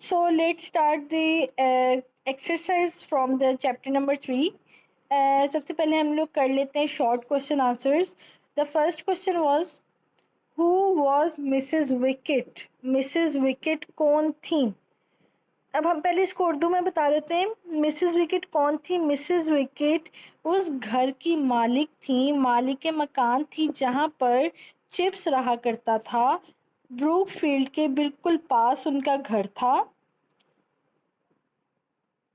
So let's start the exercise from the chapter number 3. सबसे पहले हम लोग कर लेते हैं short question answers. The first question was, who was Mrs. Wicket? Mrs. Wicket कौन थी? अब हम पहले इसको उर्दू में बता देते हैं। मिसेस विकेट कौन थी? मिसेस विकेट उस घर की मालिक थी, मालिक मकान थी जहां पर चिप्स रहा करता था। ब्रूकफील्ड के बिल्कुल पास उनका घर था।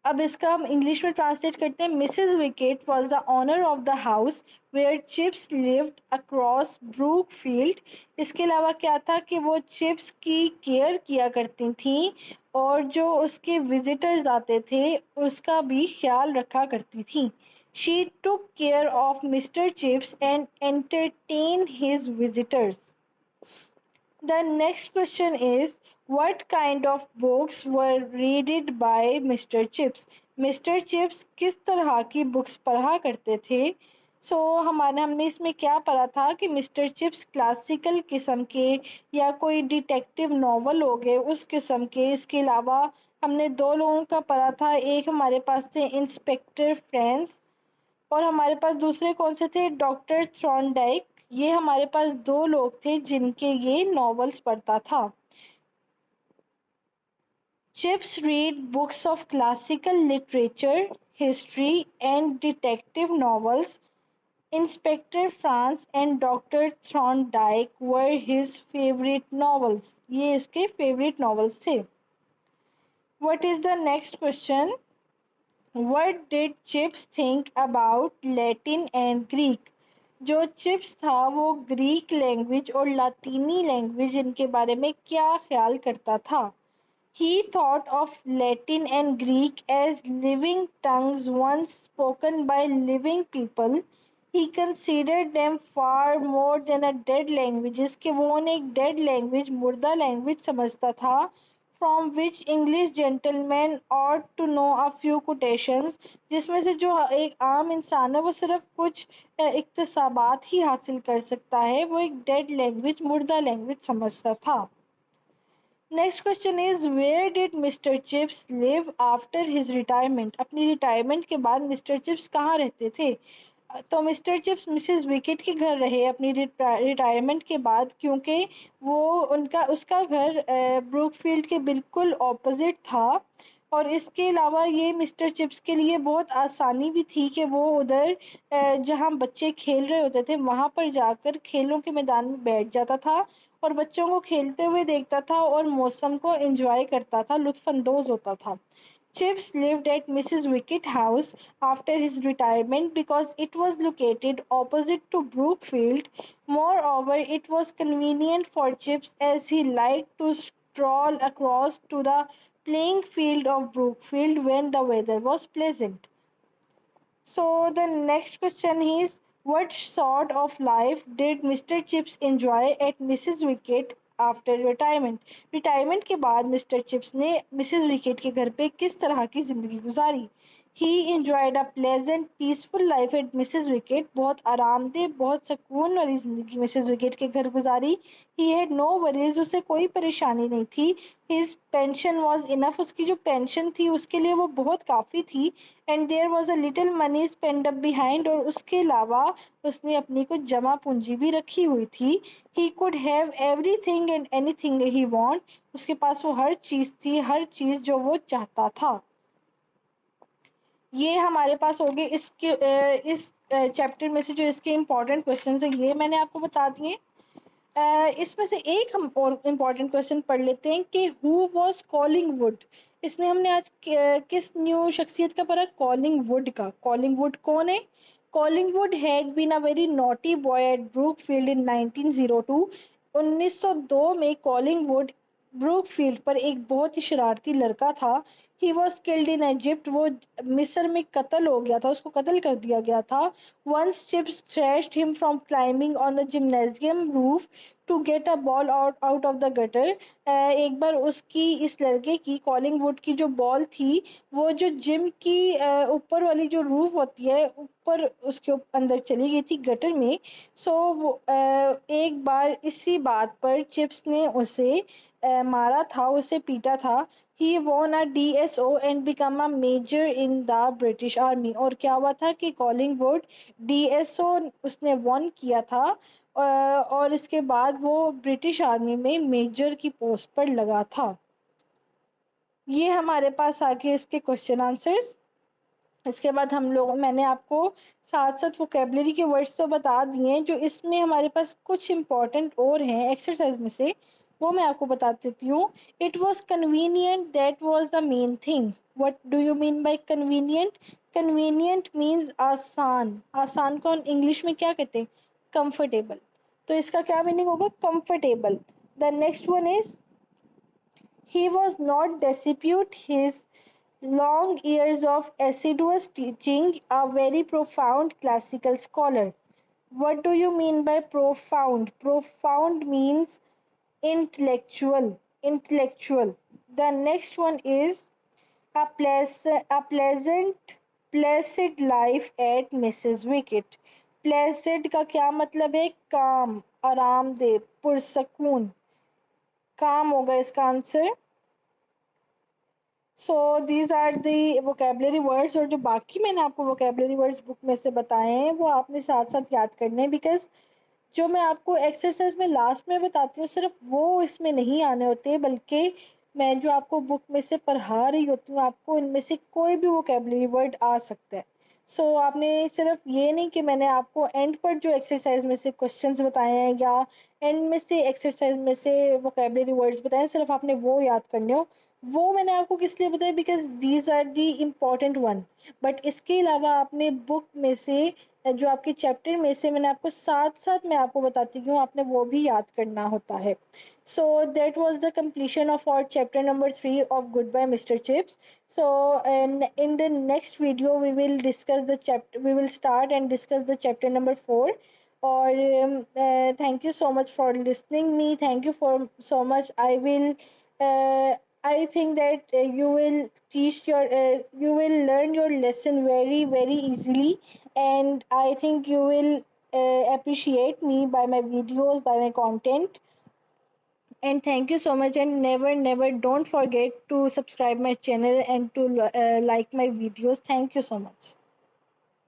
अब इसका हम इंग्लिश में ट्रांसलेट करते हैं। Mrs Wickett was the owner of the house where Chips lived across Brookfield. इसके अलावा क्या था कि वो चिप्स की केयर किया करती थी और जो उसके विजिटर्स आते थे उसका भी ख्याल रखा करती थी। She took care of mister chips and entertain his visitors. The next question is, what kind of books were read by Mr. Chips? Mr. Chips किस तरह की बुक्स पढ़ा करते थे? हमने इसमें क्या पढ़ा था कि मिस्टर चिप्स क्लासिकल किस्म के या कोई डिटेक्टिव नॉवल हो गए उस किस्म के। इसके अलावा हमने दो लोगों का पढ़ा था। एक हमारे पास थे इंस्पेक्टर फ्रेंड्स और हमारे पास दूसरे कौन से थे? Doctor Thorndike. ये हमारे पास दो लोग थे जिनके ये नॉवेल्स पढ़ता था। Chips read books of classical literature, history and detective novels. Inspector France and doctor Thorndike were his favourite novels. ये इसके फेवरेट नॉवेल्स थे। What is the next question? What did Chips think about Latin and Greek? जो chips था वो Greek language और लातीनी language इनके बारे में क्या ख्याल करता था? He thought of Latin and Greek as living tongues once spoken by living people. He considered them far more than a dead languages कि वो उन्हें एक dead language मुर्दा लैंग्वेज समझता था। From which English gentleman ought to know a few quotations, जिसमें से जो एक आम इंसान है वो सिर्फ कुछ इक्तसाबात ही हासिल कर सकता है। वो एक डेड लैंग्वेज मुर्दा लैंग्वेज समझता था। Next question is, where did Mr Chips live after his retirement? अपनी रिटायरमेंट के बाद मिस्टर चिप्स कहाँ रहते थे? तो मिस्टर चिप्स मिसेस विकेट के घर रहे अपनी रिटायरमेंट के बाद, क्योंकि वो उनका उसका घर ब्रूकफील्ड के बिल्कुल ऑपोजिट था। और इसके अलावा ये मिस्टर चिप्स के लिए बहुत आसानी भी थी कि वो उधर जहाँ बच्चे खेल रहे होते थे वहाँ पर जाकर खेलों के मैदान में बैठ जाता था और बच्चों को खेलते हुए देखता था और मौसम को एंजॉय करता था, लुत्फ अंदोज होता था। Chips lived at Mrs. Wicket's house after his retirement because it was located opposite to Brookfield. Moreover, it was convenient for Chips as he liked to stroll across to the playing field of Brookfield when the weather was pleasant. So the next question is, what sort of life did Mr. Chips enjoy at Mrs. Wicket after retirement? Retirement के बाद mister chips ने Mrs wicket के घर पे किस तरह की जिंदगी गुजारी? He enjoyed a pleasant, peaceful life at Mrs. Wicket. बहुत आरामदेह, बहुत सुकून वाली जिंदगी मिसेस विकेट के घर गुजारी। He had no worries, उसे कोई परेशानी नहीं थी। His pension was enough, उसकी जो पेंशन थी उसके लिए वो बहुत काफ़ी थी। And there was a little money spent up behind, और उसके अलावा उसने अपनी कुछ जमा पूंजी भी रखी हुई थी। He could have everything and anything he want. उसके पास वो हर चीज़ थी, हर चीज़ जो वो चाहता था। ये हमारे पास हो गए इस चैप्टर में से जो इसके इम्पोर्टेंट क्वेश्चन है ये मैंने आपको बता दिए। इसमें से एक हम और इम्पोर्टेंट क्वेश्चन पढ़ लेते हैं कि हु वाज कॉलिंगवुड। इसमें हमने आज किस न्यू शख्सियत का पढ़ा? कॉलिंगवुड का। कॉलिंगवुड कौन है? Collingwood had been a very naughty boy at Brookfield in 1902। 1902 में कॉलिंगवुड ब्रूकफील्ड पर एक बहुत ही शरारती लड़का था। He was killed in Egypt, वो मिस्र में कत्ल हो गया था, उसको कत्ल कर दिया गया था। Once Chips thrashed him from climbing on the gymnasium roof to get a ball out of the gutter. एक बार उसकी इस लड़के की कॉलिंगवुड की जो बॉल थी वो जो जिम की ऊपर वाली जो रूफ होती है ऊपर उसके अंदर चली गई थी गटर में। एक बार इसी बात पर चिप्स ने उसे मारा था, उसे पीटा था। He won a DSO and become a major in the British Army. और क्या हुआ था कि कॉलिंगवुड DSO उसने won किया था और इसके बाद वो ब्रिटिश आर्मी में मेजर की पोस्ट पर लगा था। ये हमारे पास आगे इसके क्वेश्चन आंसर्स। इसके बाद हम लोग मैंने आपको साथ साथ वोकेबलरी के वर्ड्स तो बता दिए हैं, जो इसमें हमारे पास कुछ इंपॉर्टेंट और हैं एक्सरसाइज में से, वो मैं आपको बता देती हूँ। It was convenient, that was the main thing. What do you mean by convenient? Convenient means आसान। आसान को इंग्लिश में क्या कहते हैं? कंफर्टेबल। तो इसका क्या मीनिंग होगा? Comfortable. The next one is he was not dispute his long years of assiduous teaching, a very profound classical scholar. What do you mean by profound? Profound means intellectual. Intellectual. The next one is a pleasant, placid life at Mrs. Wicket. Placid का क्या मतलब है? काम, आरामदेह, पुरसकून। काम होगा इसका answer. So these are the vocabulary words, और जो बाकी मैंने आपको वोकेबलरी वर्ड्स बुक में से बताए हैं वो आपने साथ साथ याद करने हैं, बिकॉज जो मैं आपको एक्सरसाइज में लास्ट में बताती हूँ सिर्फ वो इसमें नहीं आने होते, बल्कि मैं जो आपको बुक में से पढ़ा रही होती हूँ आपको इनमें से कोई भी वोकेबलरी वर्ड आ सकता है। सो आपने सिर्फ ये नहीं कि मैंने आपको एंड पर जो एक्सरसाइज में से क्वेश्चंस बताए हैं या एंड में से एक्सरसाइज में से वोकेबलरी वर्ड्स बताए हैं सिर्फ आपने वो याद करने हो। वो मैंने आपको किस लिए बताया? Because these are the important one. But इसके अलावा आपने बुक में से जो आपके चैप्टर में से मैंने आपको साथ साथ मैं आपको बताती हूँ आपने वो भी याद करना होता है। So that was the completion of our chapter number 3 of Goodbye Mr. Chips. So in the next video we will discuss the chapter, we will start and discuss the chapter number 4. Or thank you so much for listening me, thank you for so much. Uh, I think that you will teach your you will learn your lesson very very easily, and I think you will appreciate me by my videos, by my content. And thank you so much, and never don't forget to subscribe my channel and to like my videos. Thank you so much.